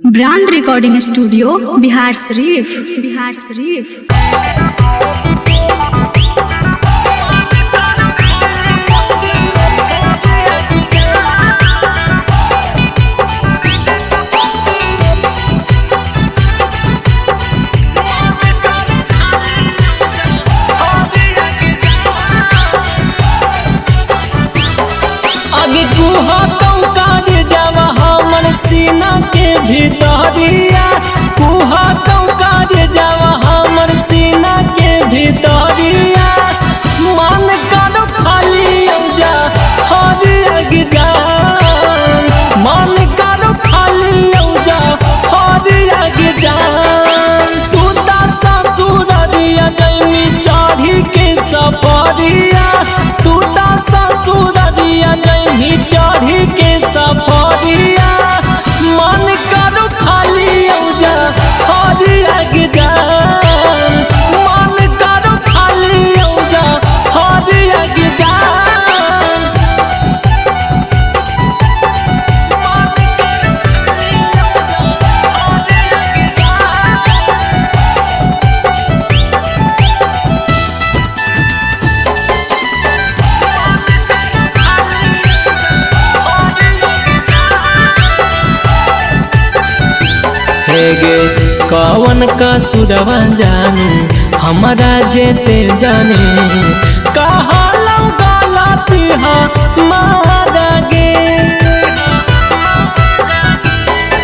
Brand recording studio Bihar Sharif. आगे कुहारे जावा हमर सीना के भीतरिया, कुहारे जावा हमर सीना के भीतरिया। मन करो खाली औजा हरी अग जान, मन करो खाली औजा हरी अग जान। तू ता ससुररिया जैमी चढ़ी के सफरिया, तू ता ससुररिया जैमी चढ़ी के सफरिया। मन करो खाली औजा हरी अग जान, मन करो खाली औजा हरी अग जान। हेगे कवन का सुरवा जानू हमारा जेते जाने, कहा गलती हमारा गे।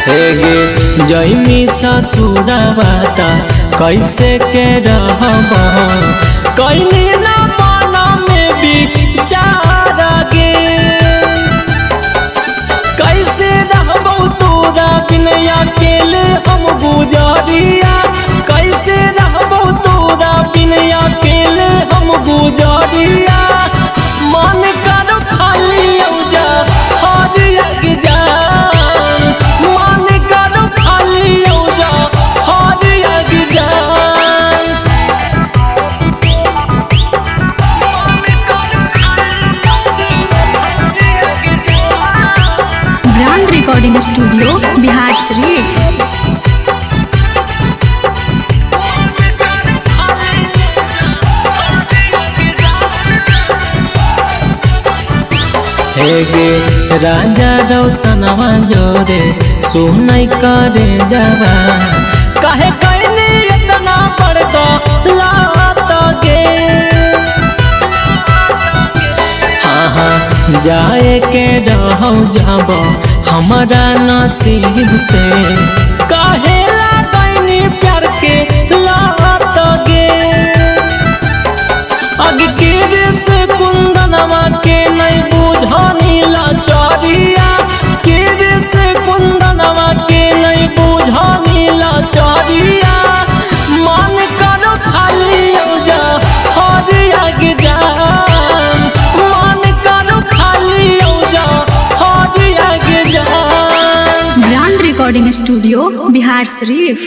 हेगे जैमी ससुरवा ता कैसे के रहब, कैनी ना पाना में बिचारा गे। कैसे रहबो तोरा बिन अकेले हम गुजरिया, कैसे रहबो तोरा बिन अकेले हम गुजरिया। मन करो खाली औजा हरी अग जान, मन करो खाली औजा हरी अग जान। Brand recording studio Bihar Sharif. हेगे राजा रौशनवा जोरे सुनई करे जावा, काहे कैनी इतना पड़को लात गे। हाँ जाए के रहो जाब हमारा नसीब से, काहे लागैनी प्यार के लात गे। अग गिर से कुंदनवा के नहीं बुझनी लाचारिया, गिर से कुंदनवा के नहीं बुझनी लाचारिया। मन करो खाली औजा हरी अग जान, मन करो खाली औजा हरी अग जान। Brand recording studio Bihar Sharif.